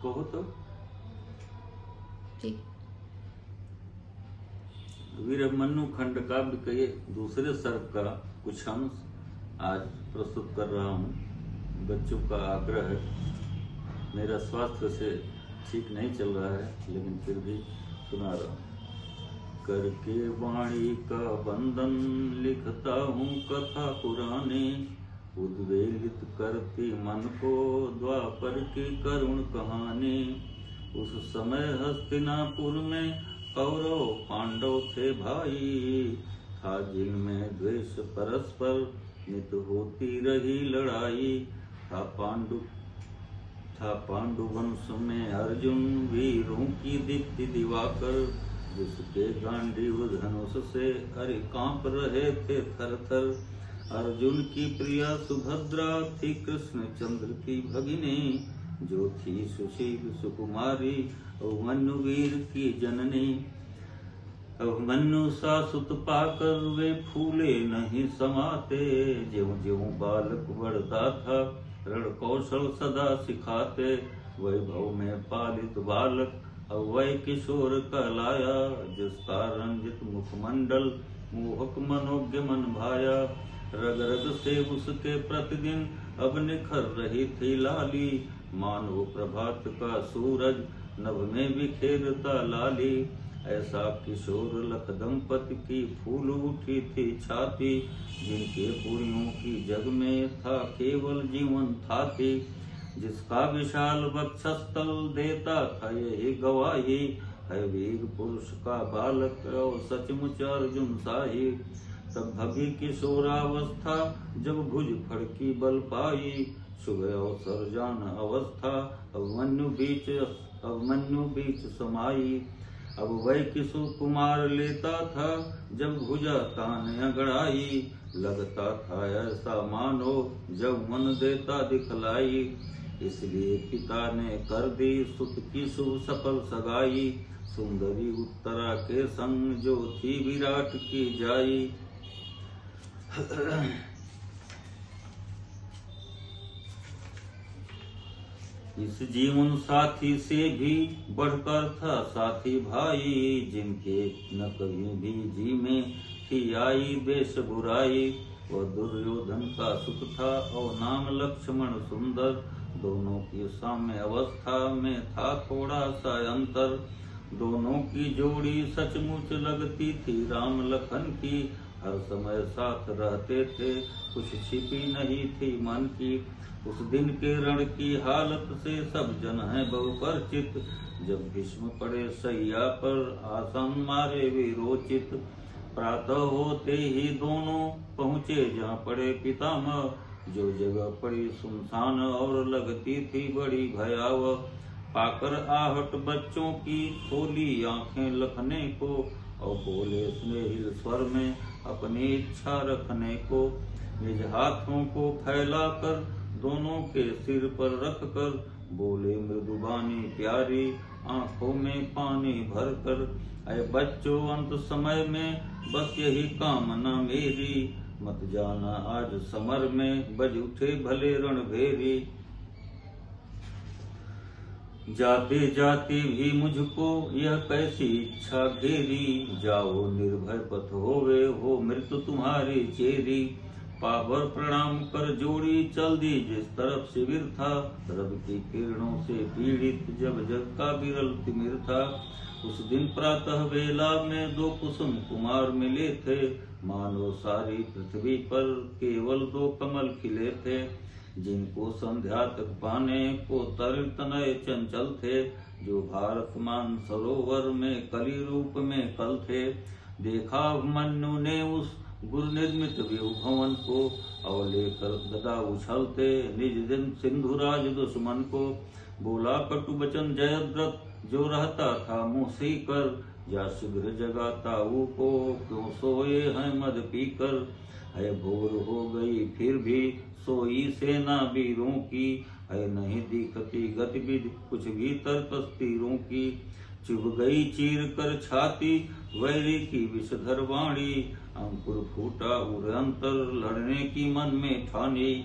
कहो तो। ठीक। वीरमन्नु खंड काव्य के दूसरे सर्ग का कुछ अंश आज प्रस्तुत कर रहा हूँ। बच्चों का आग्रह है, मेरा स्वास्थ्य से ठीक नहीं चल रहा है, लेकिन फिर भी सुना रहा हूँ। करके वाणी का बंधन लिखता हूँ कथा पुरानी, उद्वेलित करती मन को द्वापर की करुण कहानी। उस समय हस्तिनापुर में कौरव पांडव थे भाई, था जिनमें द्वेष परस्पर नित होती रही लड़ाई। था पांडु वंश में अर्जुन वीरों की दीप्ति दिवाकर, जिसके गांडीव धनुष से अरे कांप रहे थे थर थर। अर्जुन की प्रिया सुभद्रा थी कृष्ण चंद्र की भगिनी, जो थी सुशील सुकुमारी अभिमन्यु वीर की जननी। अभिमन्यु सा सुत पाकर वे फूले नहीं समाते, ज्यों ज्यों बालक बढ़ता था रण कौशल सदा सिखाते। वैभव में पालित बालक अवय किशोर कहलाया, जिसका रंजित मुखमंडल मोहक मनोज्ञ मन भाया। रग रग से उसके प्रतिदिन अब निखर रही थी लाली, मानो प्रभात का सूरज नभ में बिखेरता लाली। ऐसा किशोर लख दंपति की फूल उठी थी छाती, जिनके पुरियों की जग में था केवल जीवन थाती। जिसका विशाल वक्षस्थल देता था यही गवाही, है वीर पुरुष का बालक और सचमुच अर्जुन साही। तब भगी किशोरावस्था जब भुज फड़की बल पाई, शुभ अवसर जान अवस्था अभिमन्यु बीच समाई। अब वह किशोर कुमार लेता था जब भुजा तान अगड़ाई, लगता था ऐसा मानो जब मन देता दिखलाई। इसलिए पिता ने कर दी सुत की शुभ सफल सगाई, सुंदरी उत्तरा के संग जो थी विराट की जाई। इस जीवन साथी से भी बढ़कर था साथी भाई, जिनके न कभी भी जी में थी आई देश बुराई। वह दुर्योधन का सुख था और नाम लक्ष्मण सुंदर, दोनों की साम्य अवस्था में था थोड़ा सा अंतर। दोनों की जोड़ी सचमुच लगती थी राम लखन की, हर समय साथ रहते थे कुछ छिपी नहीं थी मन की। उस दिन के रण की हालत से सब जन है बहुपरिचित, जब भीष्म पड़े सैया पर आसन मारे वीरोचित। प्रातः होते ही दोनों पहुँचे जहाँ पड़े पितामह, जो जगह पड़ी सुनसान और लगती थी बड़ी भयावह। पाकर आहट बच्चों की खोली आंखें लखने को, और बोले स्नेहिल स्वर में अपनी इच्छा रखने को। निज हाथों को फैलाकर दोनों के सिर पर रख कर, बोले मृदुबानी प्यारी आंखों में पानी भर कर। ऐ बच्चों अंत समय में बस यही कामना मेरी, मत जाना आज समर में बज उठे भले रणभेरी। जाते जाते भी मुझको यह कैसी इच्छा घेरी, जाओ निर्भय पथ होवे हो मृत्यु तुम्हारी चेरी। पावर प्रणाम कर जोड़ी चल दी जिस तरफ शिविर था, रब की किरणों से पीड़ित जब जग का विरल तिमिर था। उस दिन प्रातः वेला में दो कुसुम कुमार मिले थे, मानो सारी पृथ्वी पर केवल दो कमल खिले थे। जिनको संध्या तक पाने को तरल तनय चंचल थे, जो भारत मान सरोवर में कली रूप में कल थे। देखा अभिमन्यु ने उस गुरु निर्मित व्यू भवन को, और लेकर गदा उछलते निज दिन सिंधुराज दुश्मन को। बोला कटु वचन जयद्रथ जो रहता था मुँह सीकर, जा शीघ्र जगाता को क्यों सोए हैं मद पीकर। है भोर हो गई फिर भी सोई सेना वीरों की, है नहीं दिखती गतिविधि कुछ भीतर तीरों की। चुभ गई चीर कर छाती वैरी की विषधर वाणी, अंकुर फूटा उर अंतर लड़ने की मन में ठानी।